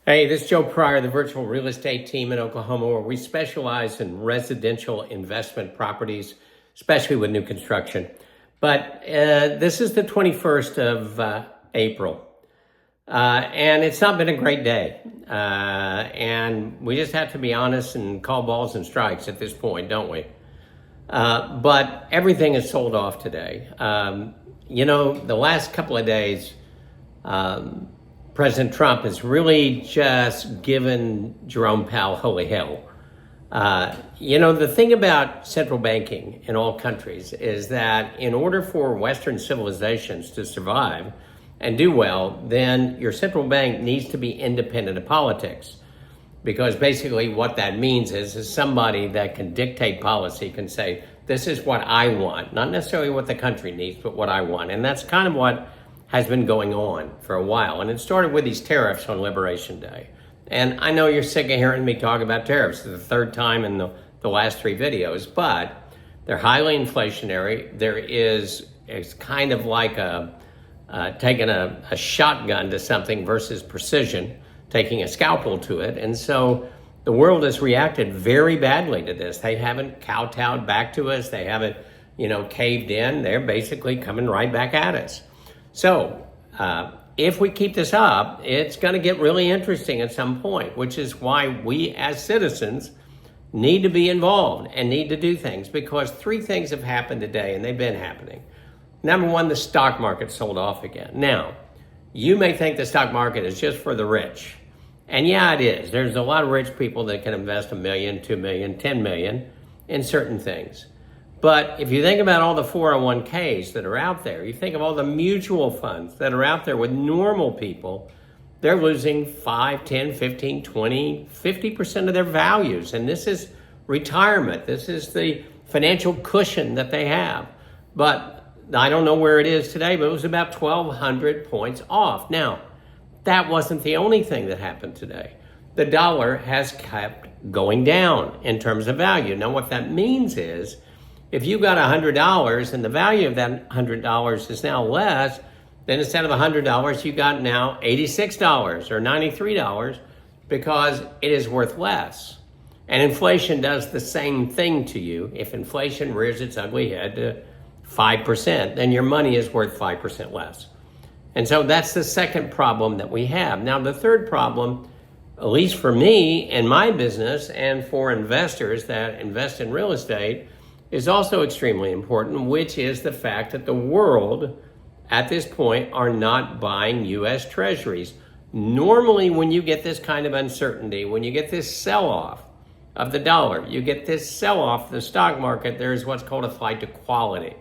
Hey, this is Joe Pryor, the virtual real estate team in Oklahoma, where we specialize in residential investment properties, especially with new construction. But this is the 21st of April, and it's not been a great day. And we just have to be honest and call balls and strikes at this point, don't we? But everything is sold off today. The last couple of days, President Trump has really just given Jerome Powell holy hell. The thing about central banking in all countries is that in order for Western civilizations to survive and do well, then your central bank needs to be independent of politics. Because basically what that means is somebody that can dictate policy can say, this is what I want, not necessarily what the country needs, but what I want. And that's kind of what has been going on for a while. And it started with these tariffs on Liberation Day. And I know you're sick of hearing me talk about tariffs. It's the third time in the last three videos, but they're highly inflationary. It's kind of like taking a shotgun to something versus precision, taking a scalpel to it. And so the world has reacted very badly to this. They haven't kowtowed back to us. They haven't, caved in. They're basically coming right back at us. So if we keep this up, it's going to get really interesting at some point, which is why we as citizens need to be involved and need to do things, because three things have happened today, and they've been happening. Number one, the stock market sold off again. Now, you may think the stock market is just for the rich. And yeah, it is. There's a lot of rich people that can invest $1 million, $2 million, $10 million in certain things. But if you think about all the 401ks that are out there, you think of all the mutual funds that are out there with normal people, they're losing 5, 10, 15, 20, 50% of their values. And this is retirement. This is the financial cushion that they have. But I don't know where it is today, but it was about 1,200 points off. Now, that wasn't the only thing that happened today. The dollar has kept going down in terms of value. Now, what that means is, if you got $100 and the value of that $100 is now less, then instead of $100, you got now $86 or $93 because it is worth less. And inflation does the same thing to you. If inflation rears its ugly head to 5%, then your money is worth 5% less. And so that's the second problem that we have. Now, the third problem, at least for me and my business and for investors that invest in real estate, is also extremely important, which is the fact that the world at this point are not buying U.S. Treasuries. Normally, when you get this kind of uncertainty, when you get this sell-off of the dollar, you get this sell-off of the stock market, there is what's called a flight to quality.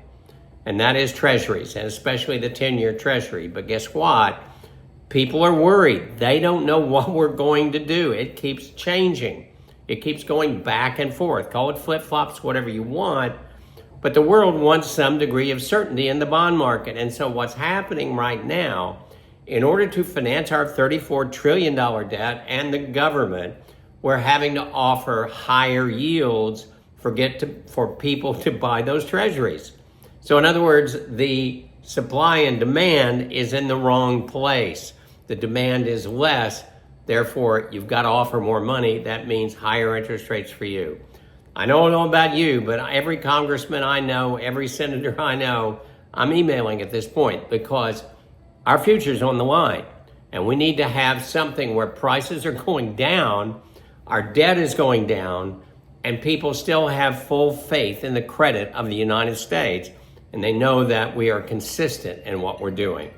And that is Treasuries, and especially the 10-year Treasury. But guess what? People are worried. They don't know what we're going to do. It keeps changing. It keeps going back and forth. Call it flip-flops, whatever you want. But the world wants some degree of certainty in the bond market. And so what's happening right now, in order to finance our $34 trillion debt and the government, we're having to offer higher yields for people to buy those treasuries. So in other words, the supply and demand is in the wrong place. The demand is less. Therefore, you've got to offer more money. That means higher interest rates for you. I don't know about you, but every congressman I know, every senator I know, I'm emailing at this point because our future's on the line. And we need to have something where prices are going down, our debt is going down, and people still have full faith in the credit of the United States. And they know that we are consistent in what we're doing.